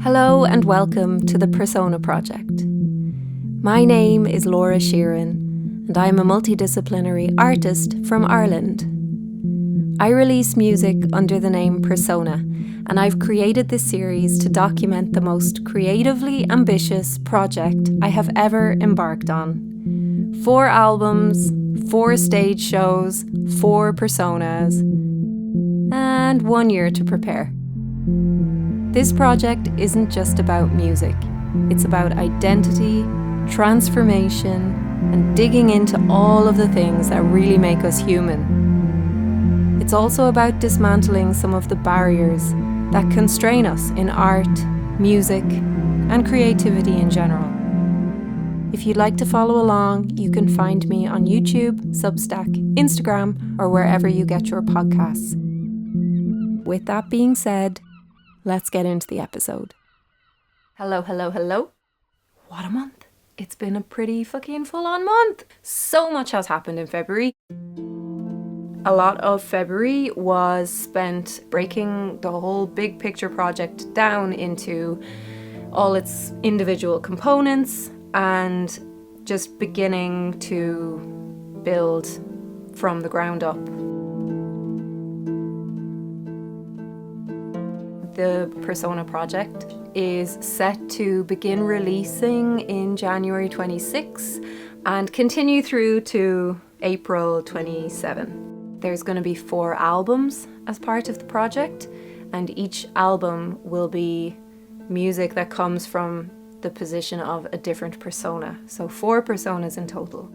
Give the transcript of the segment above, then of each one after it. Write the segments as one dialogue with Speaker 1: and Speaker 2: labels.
Speaker 1: Hello and welcome to the Persona Project. My name is Laura Sheeran and I'm a multidisciplinary artist from Ireland. I release music under the name Persona, and I've created this series to document the most creatively ambitious project I have ever embarked on. 4 albums, 4 stage shows, 4 personas, and 1 year to prepare. This project isn't just about music. It's about identity, transformation, and digging into all of the things that really make us human. It's also about dismantling some of the barriers that constrain us in art, music, and creativity in general. If you'd like to follow along, you can find me on YouTube, Substack, Instagram, or wherever you get your podcasts. With that being said, let's get into the episode. Hello. What a month. It's been a pretty fucking full-on month. So much has happened in February. A lot of February was spent breaking the whole big picture project down into all its individual components and just beginning to build from the ground up. The Persona project is set to begin releasing in January 26 and continue through to April 27. There's going to be 4 albums as part of the project, and each album will be music that comes from the position of a different persona. So 4 personas in total.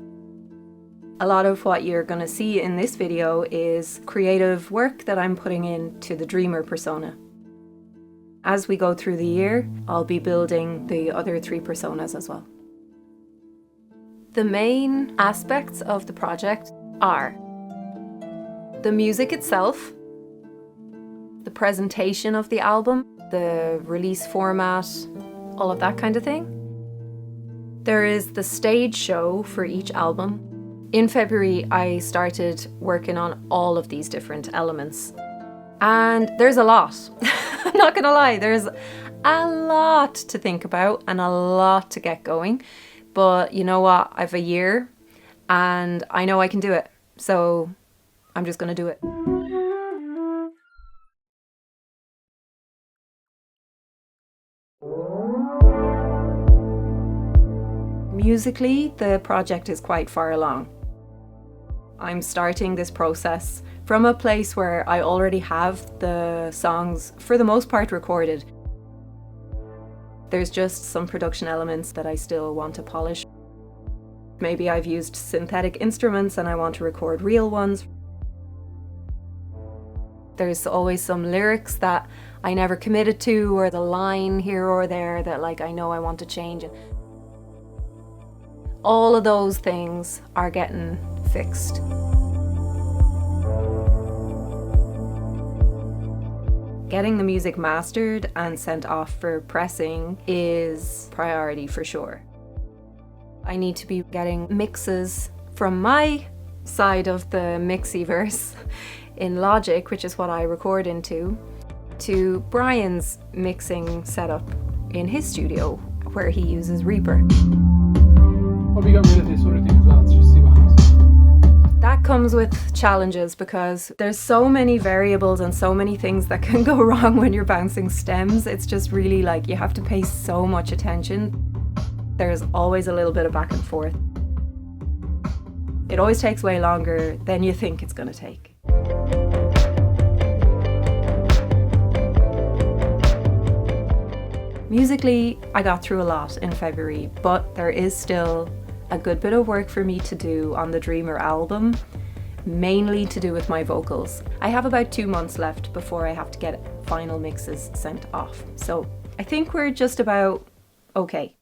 Speaker 1: A lot of what you're going to see in this video is creative work that I'm putting into the dreamer persona. As we go through the year, I'll be building the other 3 personas as well. The main aspects of the project are the music itself, the presentation of the album, the release format, all of that kind of thing. There is the stage show for each album. In February, I started working on all of these different elements. And there's a lot. I'm not gonna lie, there's a lot to think about and a lot to get going. But you know what? I've a year and I know I can do it. So I'm just gonna do it. Musically, the project is quite far along. I'm starting this process from a place where I already have the songs, for the most part, recorded. There's just some production elements that I still want to polish. Maybe I've used synthetic instruments and I want to record real ones. There's always some lyrics that I never committed to, or the line here or there that I know I want to change. All of those things are getting fixed. Getting the music mastered and sent off for pressing is priority for sure. I need to be getting mixes from my side of the Mixiverse in Logic, which is what I record into, to Brian's mixing setup in his studio, where he uses Reaper.
Speaker 2: Or we got rid of this sort of thing as well, let's just see what happens.
Speaker 1: That comes with challenges because there's so many variables and so many things that can go wrong when you're bouncing stems. It's just really you have to pay so much attention. There's always a little bit of back and forth. It always takes way longer than you think it's going to take. Musically, I got through a lot in February, but there is still a good bit of work for me to do on the Dreamer album, mainly to do with my vocals. I have about 2 months left before I have to get final mixes sent off. So I think we're just about okay.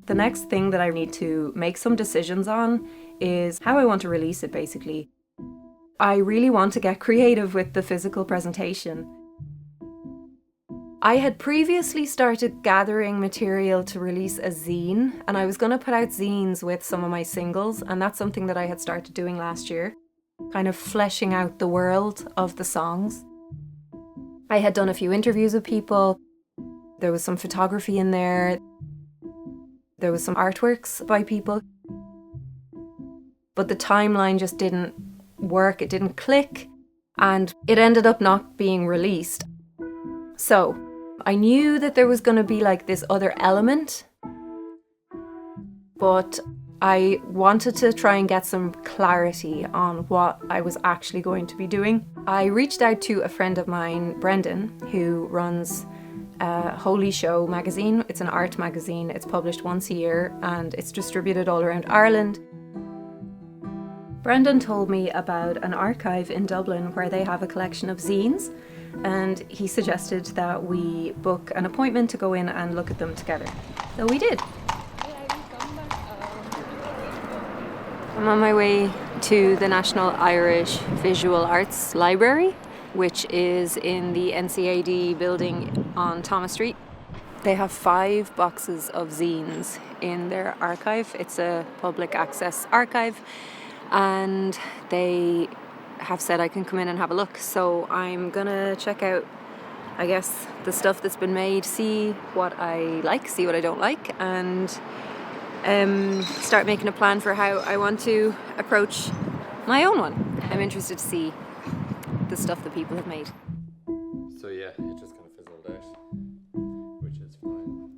Speaker 1: The next thing that I need to make some decisions on is how I want to release it, basically. I really want to get creative with the physical presentation. I had previously started gathering material to release a zine, and I was going to put out zines with some of my singles, and that's something that I had started doing last year, kind of fleshing out the world of the songs. I had done a few interviews with people. There was some photography in there. There was some artworks by people. But the timeline just didn't work, it didn't click, and it ended up not being released. So I knew that there was going to be like this other element, but I wanted to try and get some clarity on what I was actually going to be doing. I reached out to a friend of mine, Brendan, who runs Holy Show magazine. It's an art magazine. It's published once a year and it's distributed all around Ireland. Brendan told me about an archive in Dublin where they have a collection of zines, and he suggested that we book an appointment to go in and look at them together. So we did. I'm on my way to the National Irish Visual Arts Library, which is in the NCAD building on Thomas Street. They have 5 boxes of zines in their archive. It's a public access archive, and they have said I can come in and have a look. So I'm gonna check out, I guess, the stuff that's been made, see what I like, see what I don't like, and start making a plan for how I want to approach my own one. I'm interested to see the stuff that people have made.
Speaker 3: So yeah, it just kind of fizzled out, which is fine.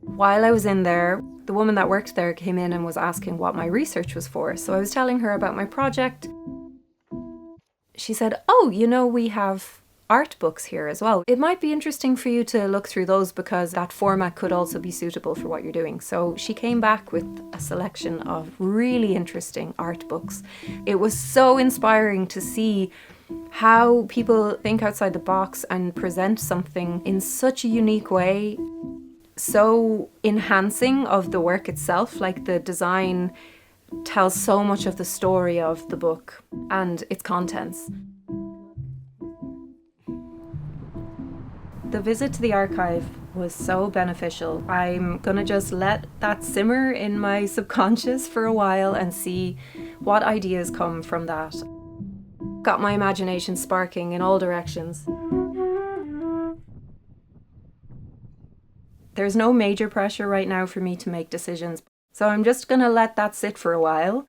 Speaker 1: While I was in there, the woman that worked there came in and was asking what my research was for. So I was telling her about my project. She said, "Oh, you know, we have art books here as well. It might be interesting for you to look through those because that format could also be suitable for what you're doing." So she came back with a selection of really interesting art books. It was so inspiring to see how people think outside the box and present something in such a unique way, so enhancing of the work itself. Like, the design tells so much of the story of the book and its contents. The visit to the archive was so beneficial. I'm gonna just let that simmer in my subconscious for a while and see what ideas come from that. Got my imagination sparking in all directions. There's no major pressure right now for me to make decisions, so I'm just gonna let that sit for a while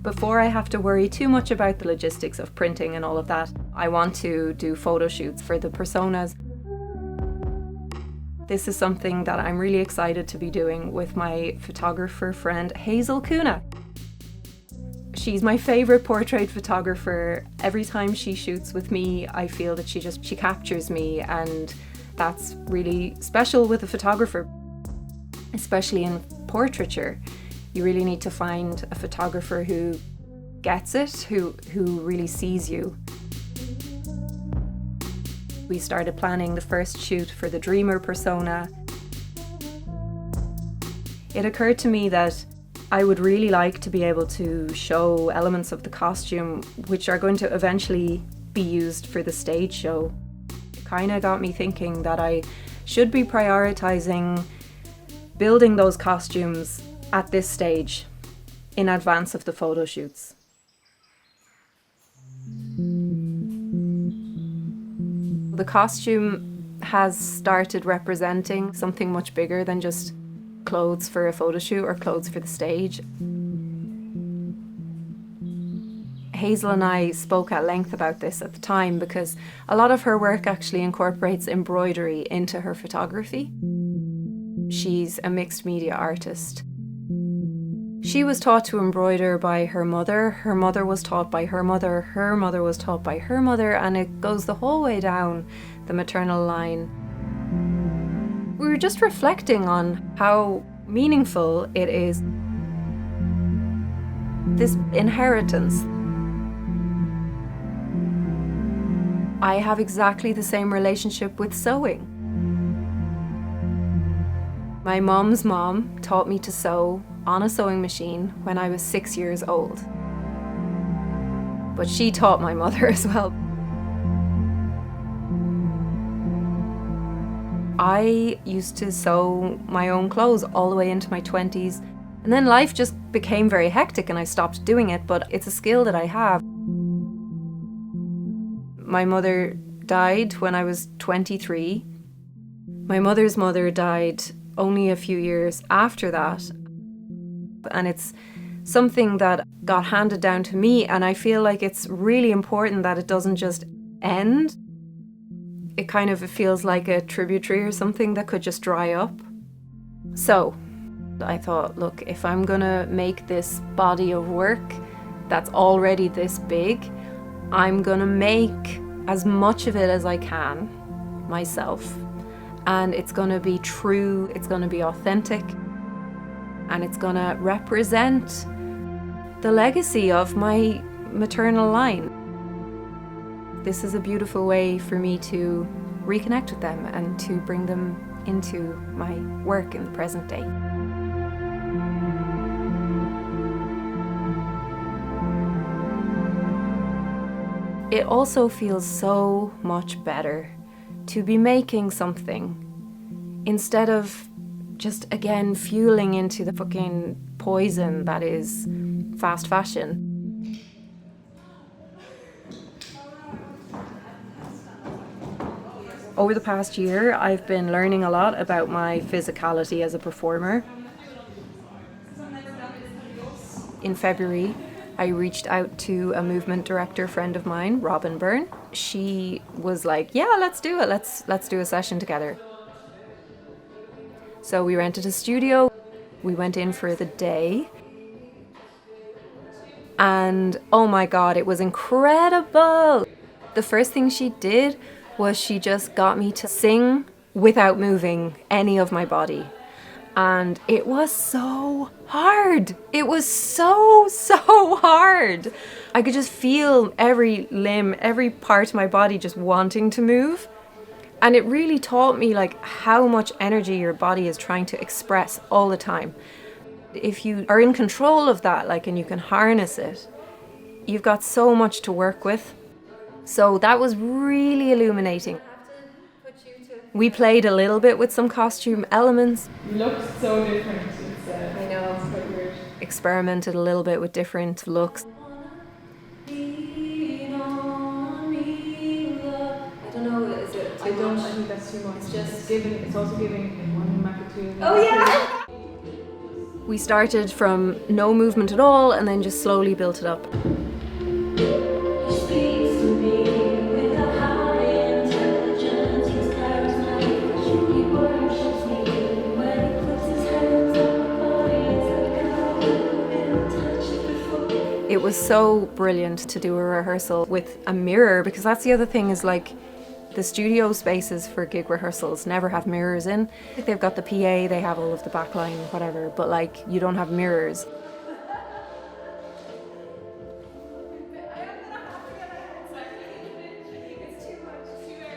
Speaker 1: before I have to worry too much about the logistics of printing and all of that. I want to do photo shoots for the personas. This is something that I'm really excited to be doing with my photographer friend, Hazel Coonagh. She's my favorite portrait photographer. Every time she shoots with me, I feel that she captures me, and that's really special with a photographer, especially in portraiture. You really need to find a photographer who gets it, who really sees you. We started planning the first shoot for the Dreamer persona. It occurred to me that I would really like to be able to show elements of the costume which are going to eventually be used for the stage show. It kind of got me thinking that I should be prioritizing building those costumes at this stage in advance of the photo shoots. The costume has started representing something much bigger than just clothes for a photo shoot or clothes for the stage. Hazel and I spoke at length about this at the time because a lot of her work actually incorporates embroidery into her photography. She's a mixed media artist. She was taught to embroider by her mother was taught by her mother was taught by her mother, and it goes the whole way down the maternal line. We were just reflecting on how meaningful it is, this inheritance. I have exactly the same relationship with sewing. My mom's mom taught me to sew on a sewing machine when I was 6 years old. But she taught my mother as well. I used to sew my own clothes all the way into my 20s, and then life just became very hectic and I stopped doing it, but it's a skill that I have. My mother died when I was 23. My mother's mother died only a few years after that. And it's something that got handed down to me, and I feel like it's really important that it doesn't just end. It kind of feels like a tributary or something that could just dry up. So I thought, look, if I'm gonna make this body of work that's already this big, I'm gonna make as much of it as I can myself. And it's gonna be true, it's gonna be authentic, and it's gonna represent the legacy of my maternal line. This is a beautiful way for me to reconnect with them and to bring them into my work in the present day. It also feels so much better to be making something instead of just again fueling into the fucking poison that is fast fashion. Over the past year, I've been learning a lot about my physicality as a performer. In February, I reached out to a movement director friend of mine, Robyn Byrne. She was like, yeah, let's do it. Let's do a session together. So we rented a studio. We went in for the day. And oh my God, it was incredible. The first thing she did was she just got me to sing without moving any of my body. And it was so hard. It was so hard. I could just feel every limb, every part of my body just wanting to move. And it really taught me like how much energy your body is trying to express all the time. If you are in control of that, like, and you can harness it, you've got so much to work with. So that was really illuminating. We played a little bit with some costume elements.
Speaker 4: You look so different. I know. It's quite weird.
Speaker 1: Experimented a little bit with different looks. I don't know, is it?
Speaker 4: I think that's too much. It's also giving one MacEvilly.
Speaker 1: Oh yeah! We started from no movement at all and then just slowly built it up. It was so brilliant to do a rehearsal with a mirror, because that's the other thing is like the studio spaces for gig rehearsals never have mirrors in. They've got the PA, they have all of the backline, whatever, but like you don't have mirrors.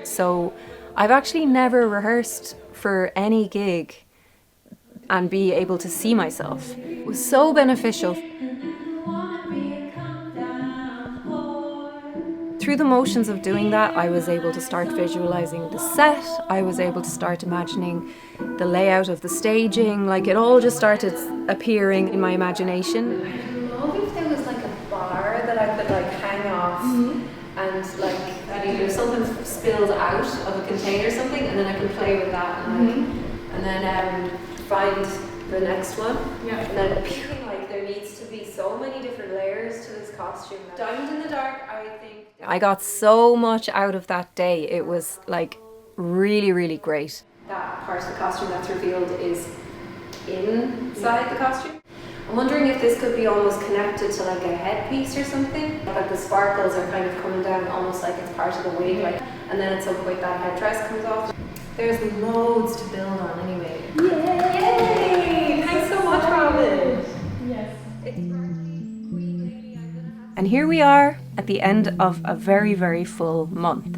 Speaker 1: So I've actually never rehearsed for any gig and be able to see myself. It was so beneficial. Through the motions of doing that, I was able to start visualizing the set. I was able to start imagining the layout of the staging. Like it all just started appearing in my imagination. I'd love if there was like a bar that I could like hang off and like if something spilled out of a container or something, and then I can play with that and then find the next one.
Speaker 4: Yeah.
Speaker 1: And then appearing like there needs to be so many different layers to this costume. Diamond in the Dark, I think. I got so much out of that day. It was like really, really great. That part of the costume that's revealed is inside the costume. I'm wondering if this could be almost connected to like a headpiece or something. Like the sparkles are kind of coming down almost like it's part of the wig, like, and then at some point that headdress comes off. There's loads to build on anyway. Yay! Thanks so much, Robyn.
Speaker 4: Yes.
Speaker 1: And here we are at the end of a very, very full month.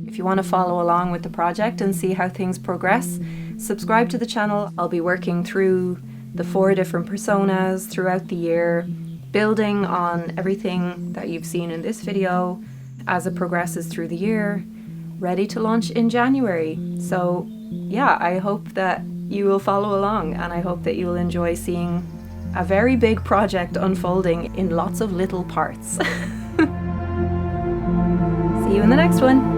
Speaker 1: If you want to follow along with the project and see how things progress, subscribe to the channel. I'll be working through the 4 different personas throughout the year, building on everything that you've seen in this video as it progresses through the year, ready to launch in January. So yeah, I hope that you will follow along, and I hope that you will enjoy seeing a very big project unfolding in lots of little parts. in the next one.